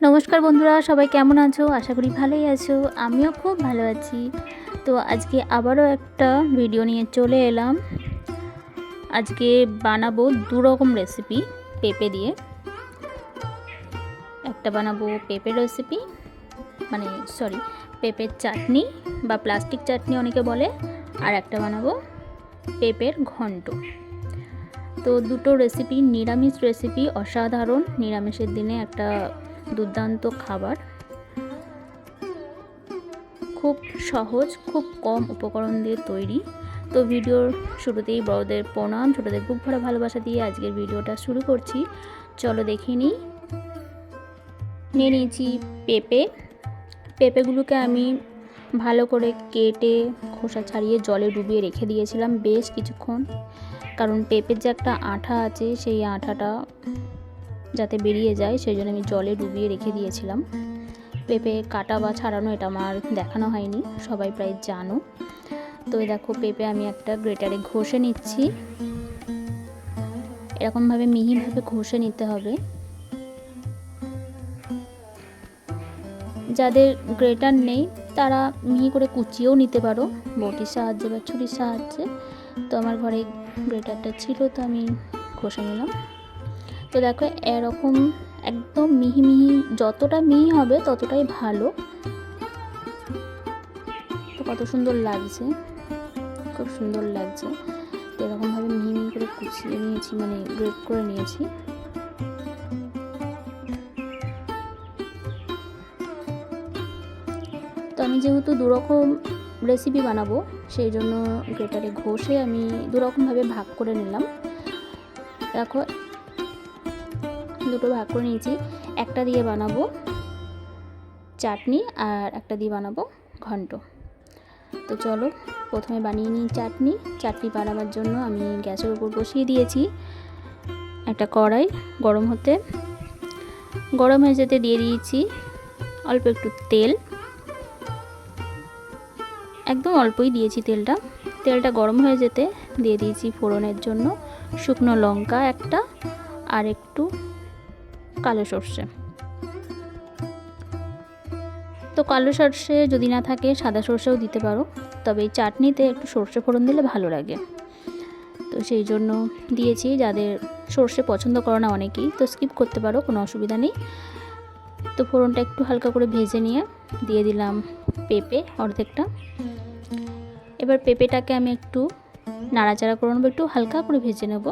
নমস্কার বন্ধুরা, সবাই কেমন আছো? আশা করি ভালোই আছো। আমিও খুব ভালো আছি। তো আজকে আবারও একটা ভিডিও নিয়ে চলে এলাম। আজকে বানাবো দু রকম রেসিপি পেঁপে দিয়ে। একটা বানাবো পেঁপের রেসিপি, পেঁপের চাটনি বা প্লাস্টিক চাটনি অনেকে বলে, আর একটা বানাবো পেঁপের ঘন্ট। তো দুটো রেসিপি নিরামিষ রেসিপি, অসাধারণ নিরামিষের দিনে একটা দুর্দান্ত খাবার। খুব সহজ, খুব কম উপকরণ দিয়ে তৈরি। তো ভিডিওর শুরুতেই বড়দের প্রণাম, ছোটদের বুক ভরা ভালোবাসা দিয়ে আজকের ভিডিওটা শুরু করছি। চলো দেখে নিই। নিয়ে নিয়েছি পেঁপেগুলোকে আমি ভালো করে কেটে খোসা ছাড়িয়ে জলে ডুবিয়ে রেখে দিয়েছিলাম বেশ কিছুক্ষণ, কারণ পেঁপের যে একটা আঠা আছে সেই আঠাটা যাতে বেরিয়ে যায় সেই জন্য আমি জলে ডুবিয়ে রেখে দিয়েছিলাম। পেঁপে কাটা বা ছাড়ানো এটা আমার দেখানো হয়নি, সবাই প্রায় জানো। তো দেখো পেঁপে আমি একটা গ্রেটারে ঘষে নিচ্ছি। এরকমভাবে মিহিভাবে ঘষে নিতে হবে। যাদের গ্রেটার নেই তারা মিহি করে কুচিয়েও নিতে পারো, বটির সাহায্যে বা ছুরির সাহায্যে। তো আমার ঘরে গ্রেটারটা ছিল, তো আমি ঘষে নিলাম। তো দেখো এরকম একদম মিহি মিহি, যতটা মিহি হবে ততটাই ভালো। তো কত সুন্দর লাগছে, খুব সুন্দর লাগছে। তো এরকমভাবে মিহি মিহি করে কুচিয়ে নিয়েছি, গ্রেট করে নিয়েছি। তো আমি যেহেতু দুরকম রেসিপি বানাবো সেই জন্য গ্রেটারে ঘষে আমি দুরকমভাবে ভাগ করে নিলাম। দেখো দুটো ভাগ করে নিয়েছি, একটা দিয়ে বানাবো চাটনি আর একটা দিয়ে বানাবো ঘন্ট। তো চলো প্রথমে বানিয়ে নিই চাটনি বানাবার জন্য আমি গ্যাসের উপর বসিয়ে দিয়েছি একটা কড়াই গরম হয়ে যেতে দিয়ে দিয়েছি অল্প একটু তেল। একদম অল্পই দিয়েছি তেলটা গরম হয়ে যেতে দিয়ে দিয়েছি ফোড়নের জন্য শুকনো লঙ্কা একটা, আর একটু কালো সর্ষে। তো কালো সর্ষে যদি না থাকে সাদা সর্ষেও দিতে পারো, তবে এই চাটনিতে একটু সর্ষে ফোড়ন দিলে ভালো লাগে। তো সেই জন্য দিয়েছি। যাদের সর্ষে পছন্দ করো না অনেকেই, তো স্কিপ করতে পারো, কোনো অসুবিধা নেই। তো ফোড়নটা একটু হালকা করে ভেজে নিয়ে দিয়ে দিলাম পেঁপে অর্ধেকটা। এবার পেঁপেটাকে আমি একটু নাড়াচাড়া করে নেবো, একটু হালকা করে ভেজে নেব।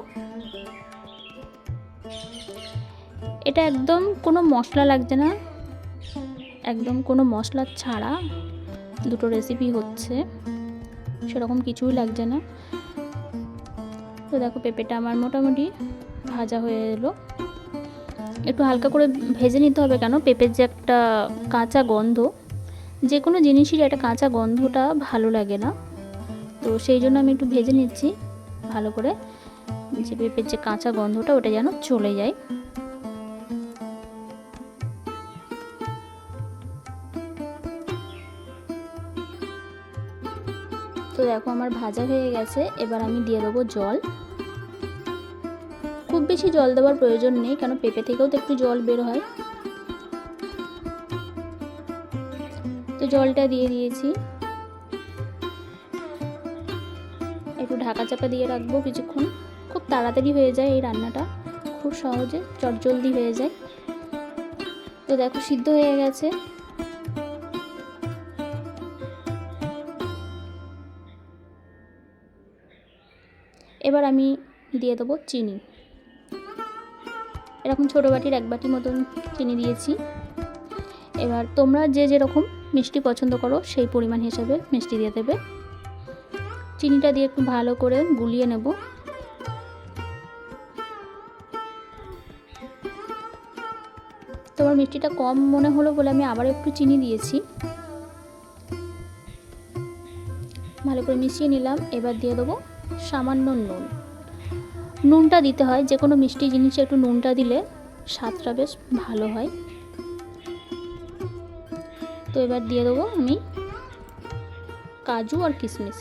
এটা একদম কোনো মশলা লাগছে না, একদম কোনো মশলা ছাড়া দুটো রেসিপি হচ্ছে, সেরকম কিছুই লাগছে না। তো দেখো পেঁপেটা আমার মোটামুটি ভাজা হয়ে এলো। একটু হালকা করে ভেজে নিতে হবে, কেন পেঁপের যে একটা কাঁচা গন্ধ, যে কোনো জিনিসেরই একটা কাঁচা গন্ধটা ভালো লাগে না। তো সেই জন্য আমি একটু ভেজে নিচ্ছি ভালো করে, যে পেঁপের যে কাঁচা গন্ধটা ওটা যেন চলে যায়। তো দেখো আমার ভাজা হয়ে গেছে। এবার আমি দিয়ে দেবো জল। খুব বেশি জল দেওয়ার প্রয়োজন নেই, কেন পেঁপে থেকেও তো একটু জল বের হয়। তো জলটা দিয়ে দিয়েছি, একটু ঢাকা চাপা দিয়ে রাখবো কিছুক্ষণ। খুব তাড়াতাড়ি হয়ে যায় এই রান্নাটা, খুব সহজে চটজলদি হয়ে যায়। তো দেখো সিদ্ধ হয়ে গেছে। এবার আমি দিয়ে দেবো চিনি। এরকম ছোটো বাটির 1 বাটি মতন চিনি দিয়েছি। এবার তোমরা যে যেরকম মিষ্টি পছন্দ করো সেই পরিমাণ হিসাবে মিষ্টি দিয়ে দেবে। চিনিটা দিয়ে একটু ভালো করে গুলিয়ে নেব। তোমার মিষ্টিটা কম মনে হলো বলে আমি আবার একটু চিনি দিয়েছি। ভালো করে মিশিয়ে নিলাম। এবার দিয়ে দেবো সামান্য নুনটা দিতে হয়, যে কোনো মিষ্টি জিনিসে একটু নুনটা দিলে স্বাদটা বেশ ভালো হয়। তো এবার দিয়ে দেবো আমি কাজু আর কিশমিশ।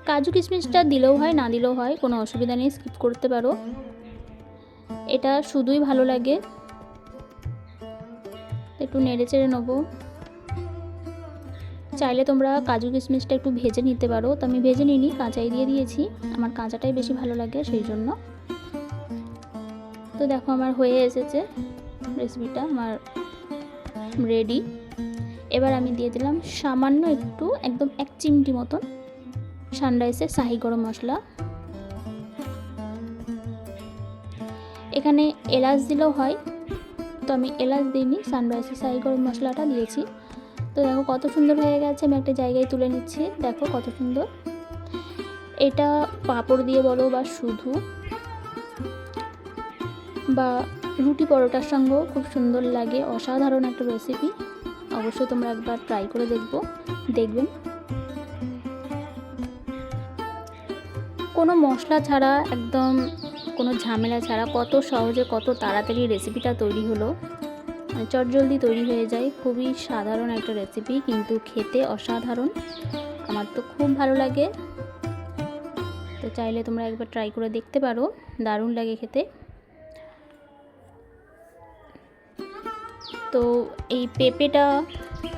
কাজু কিশমিশটা দিলেও হয়, না দিলেও হয়, কোনো অসুবিধা নেই, স্কিপ করতে পারো। এটা শুধুই ভালো লাগে। একটু নেড়ে চেড়ে নেবো। চাইলে তোমরা কাজু কিশমিশটা একটু ভেজে নিতে পারো, তো আমি ভেজে নিইনি, কাঁচাই দিয়ে দিয়েছি। আমার কাঁচাটাই বেশি ভালো লাগে সেই জন্য। তো দেখো আমার হয়ে এসেছে, রেসিপিটা আমার রেডি। এবার আমি দিয়ে দিলাম সামান্য একটু, একদম 1 চিমটি মতন সানরাইসের শাহি গরম মশলা। এখানে এলাচ দিলেও হয়, তো আমি এলাচ দিইনি, সানরাইসের শাহি গরম মশলাটা দিয়েছি। তো দেখো কত সুন্দর হয়ে গেছে। আমি একটা জায়গায় তুলে নিচ্ছি, দেখো কত সুন্দর। এটা পাঁপড় দিয়ে বলো বা শুধু বা রুটি পরোটার সঙ্গেও খুব সুন্দর লাগে। অসাধারণ একটা রেসিপি, অবশ্যই তোমরা একবার ট্রাই করে দেখবেন। কোনো মশলা ছাড়া, একদম কোনো ঝামেলা ছাড়া কত সহজে কত তাড়াতাড়ি রেসিপিটা তৈরি হলো। চটজলদি তৈরি হয়ে যায়। খুবই সাধারণ একটা রেসিপি, কিন্তু খেতে অসাধারণ। আমার তো খুব ভালো লাগে। তো চাইলে তোমরা একবার ট্রাই করে দেখতে পারো, দারুণ লাগে খেতে। তো এই পেঁপেটা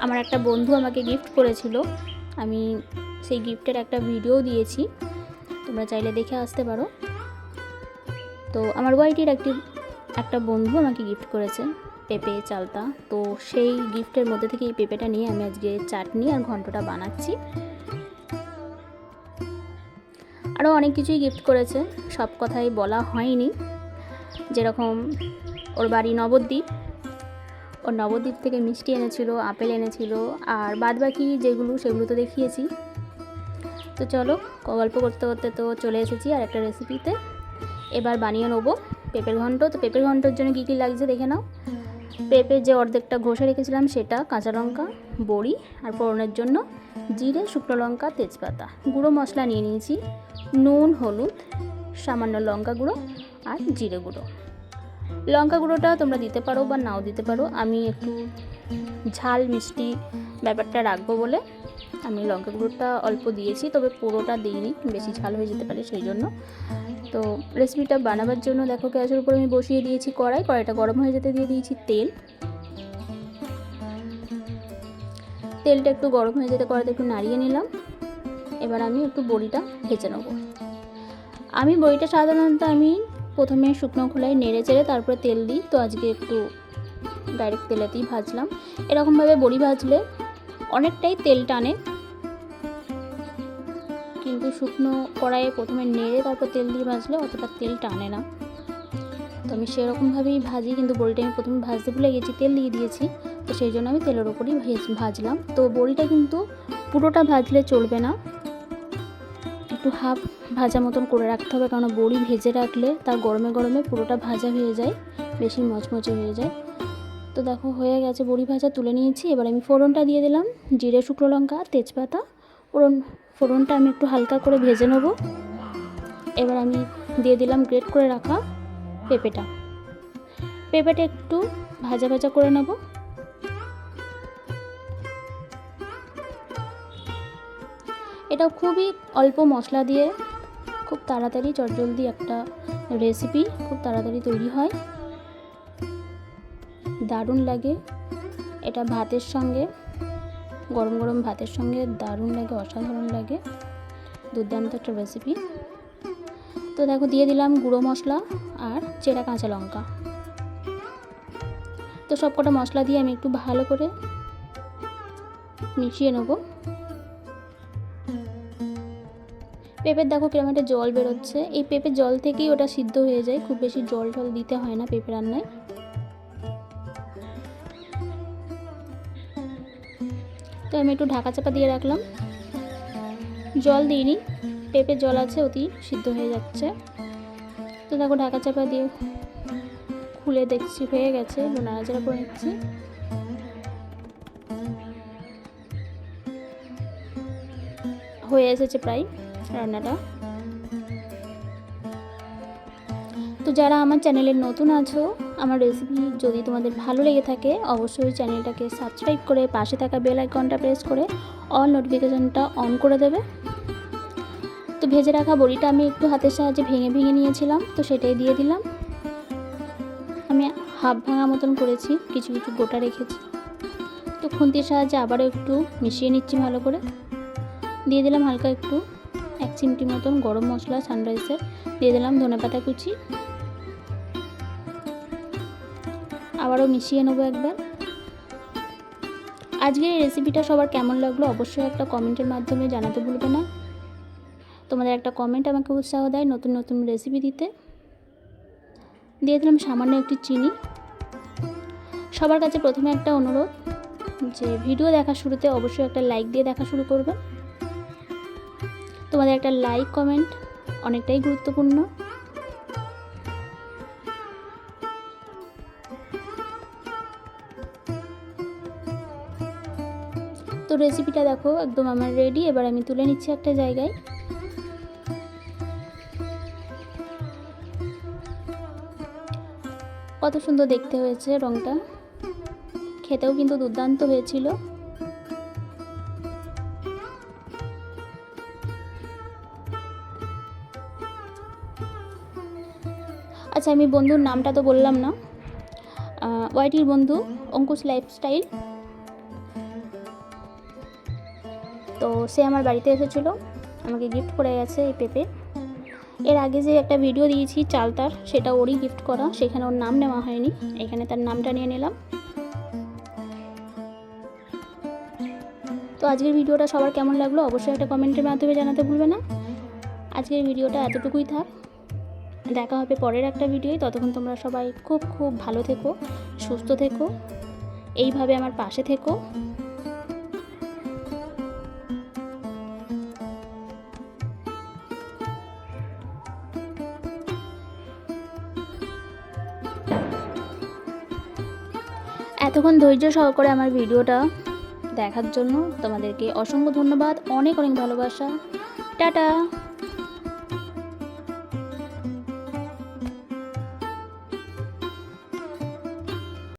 আমার একটা বন্ধু আমাকে গিফট করেছিল, আমি সেই গিফটের একটা ভিডিও দিয়েছি, তোমরা চাইলে দেখে আসতে পারো। তো আমার ওয়াইটির একটা বন্ধু আমাকে গিফট করেছে পেঁপে চালতা। তো সেই গিফটের মধ্যে থেকে এই পেঁপেটা নিয়ে আমি আজকে চাটনি আর ঘন্টটা বানাচ্ছি। আরও অনেক কিছুই গিফট করেছে, সব কথাই বলা হয়নি। যেরকম ওর বাড়ি নবদ্বীপ, ওর নবদ্বীপ থেকে মিষ্টি এনেছিল, আপেল এনেছিল, আর বাদবাকি সেগুলো তো দেখিয়েছি। তো চলো, গল্প করতে করতে তো চলে এসেছি আর একটা রেসিপিতে। এবার বানিয়ে নেবো পেঁপের ঘন্ট। তো পেঁপের ঘন্টর জন্য কী কী লাগছে দেখে নাও। পেঁপের যে অর্ধেকটা ঘষে রেখেছিলাম সেটা, কাঁচা লঙ্কা, বড়ি, আর ফোড়নের জন্য জিরে, শুকনো লঙ্কা, তেজপাতা, গুঁড়ো মশলা নিয়ে নিয়েছি, নুন, হলুদ, সামান্য লঙ্কা গুঁড়ো আর জিরে গুঁড়ো। লঙ্কা গুঁড়োটা তোমরা দিতে পারো বা নাও দিতে পারো। আমি একটু ঝাল মিষ্টি ব্যাপারটা রাখবো বলে আমি লঙ্কা গুঁড়োটা অল্প দিয়েছি, তবে পুরোটা দিইনি, বেশি ঝাল হয়ে যেতে পারে সেই জন্য। তো রেসিপিটা বানাবার জন্য দেখো গ্যাসের উপর আমি বসিয়ে দিয়েছি কড়াইটা গরম হয়ে যেতে দিয়ে দিয়েছি তেলটা একটু গরম হয়ে যেতে কড়াইতে একটু নাড়িয়ে নিলাম। এবার আমি একটু বড়িটা ভেজে নেব। আমি বড়িটা সাধারণত প্রথমে শুকনো খোলায় নেড়ে চেড়ে তারপরে তেল দিই, তো আজকে একটু ডাইরেক্ট তেলেতেই ভাজলাম। এরকমভাবে বড়ি ভাজলে অনেকটাই তেল টানে, কিন্তু শুকনো কড়াইয়ে প্রথমে নেড়ে তারপর তেল দিয়ে ভাজলে অতটা তেল টানে না। তো আমি সেরকমভাবেই ভাজি, কিন্তু বড়িটা আমি প্রথমে ভাজতে ভুলে গেছি, তেল দিয়ে দিয়েছি, তো সেই জন্য আমি তেলের ওপরই ভাজলাম। তো বড়িটা কিন্তু পুরোটা ভাজলে চলবে না, একটু হাফ ভাজা মতন করে রাখতে হবে, কারণ বড়ি ভেজে রাখলে তার গরমে গরমে পুরোটা ভাজা হয়ে যায়, বেশি মচমচে হয়ে যায়। তো দেখো হয়ে গেছে বড়ি ভাজা, তুলে নিয়েছি। এবার আমি ফোড়নটা দিয়ে দিলাম, জিরে, শুকনো লঙ্কা, তেজপাতা। ফোড়নটা আমি একটু হালকা করে ভেজে নেব। এবার আমি দিয়ে দিলাম গ্রেট করে রাখা পেঁপেটা একটু ভাজা ভাজা করে নেব। এটা খুবই অল্প মশলা দিয়ে খুব তাড়াতাড়ি চটজলদি একটা রেসিপি, খুব তাড়াতাড়ি তৈরি হয়, দারুণ লাগে। এটা ভাতের সঙ্গে, গরম গরম ভাতের সঙ্গে দারুণ লাগে, অসাধারণ লাগে, দুর্দান্ত একটা রেসিপি। তো দেখো দিয়ে দিলাম গুঁড়ো মশলা আর চেরা কাঁচা লঙ্কা। তো সব কটা মশলা দিয়ে আমি একটু ভালো করে মিশিয়ে নেব। পেঁপের দেখো কিরকম একটা জল বেরোচ্ছে, এই পেঁপের জল থেকেই ওটা সিদ্ধ হয়ে যায়, খুব বেশি জল দিতে হয় না পেঁপে রান্নায়। তো আমি একটু ঢাকা চাপা দিয়ে রাখলাম, জল দিইনি, পেঁপের জল আছে, অতি সিদ্ধ হয়ে যাচ্ছে। তো দেখো ঢাকা চাপা দিয়ে খুলে দেখছি হয়ে গেছে, নাড়াচাড়া করে নিচ্ছি। হয়ে এসেছে প্রায় রান্নাটা। তো যারা আমার চ্যানেলে নতুন আছো, আমার রেসিপি যদি তোমাদের ভালো লেগে থাকে অবশ্যই চ্যানেলটাকে সাবস্ক্রাইব করে পাশে থাকা বেল আইকনটা প্রেস করে অল নোটিফিকেশনটা অন করে দেবে। তো ভেজে রাখা বড়িটা আমি একটু হাতের সাহায্যে ভেঙে নিয়েছিলাম, তো সেটাই দিয়ে দিলাম। আমি হাফ ভাঙা মতন করেছি, কিছু কিছু গোটা রেখেছি। তো খুন্তির সাহায্যে আবারও একটু মিশিয়ে নিচ্ছি ভালো করে। দিয়ে দিলাম হালকা একটু 1 চিমটি মতন গরম মশলা সানরাইজের, দিয়ে দিলাম ধনেপাতা কুচি, আবারও মিশিয়ে নেবো একবার। আজকের এই রেসিপিটা সবার কেমন লাগলো অবশ্যই একটা কমেন্টের মাধ্যমে জানাতে ভুলবে না। তোমাদের একটা কমেন্ট আমাকে উৎসাহ দেয় নতুন নতুন রেসিপি দিতে। দিয়ে দিলাম সামান্য একটু চিনি। সবার কাছে প্রথমে একটা অনুরোধ, যে ভিডিও দেখার শুরুতে অবশ্যই একটা লাইক দিয়ে দেখা শুরু করবে। তোমাদের একটা লাইক কমেন্ট অনেকটাই গুরুত্বপূর্ণ। তো রেসিপিটা দেখো একদম আমার রেডি। এবার আমি তুলে নিচ্ছি একটা জায়গায়। কত সুন্দর দেখতে হয়েছে রঙটা, খেতেও কিন্তু দুর্দান্ত হয়েছিল। আচ্ছা, আমি বন্ধুর নামটা তো বললাম না, ওয়াইটির বন্ধু অঙ্কুশ লাইফস্টাইল। তো সে আমার বাড়িতে এসেছিলো, আমাকে গিফট করে গেছে এই পেঁপে। এর আগে যে একটা ভিডিও দিয়েছি চালতার, সেটা ওরই গিফট করা, সেখানে ওর নাম নেওয়া হয়নি, এখানে তার নামটা নিয়ে নিলাম। তো আজকের ভিডিওটা সবার কেমন লাগলো অবশ্যই একটা কমেন্টের মাধ্যমে জানাতে ভুলবে না। আজকের ভিডিওটা এতটুকুই থাক, দেখা হবে পরের একটা ভিডিওয়। ততক্ষণ তোমরা সবাই খুব খুব ভালো থেকো, সুস্থ থেকো, এইভাবে আমার পাশে থেকো। এতক্ষণ ধৈর্য সহকারে আমার ভিডিওটা দেখার জন্য তোমাদেরকে অসংখ্য ধন্যবাদ, অনেক অনেক ভালোবাসা। টাটা।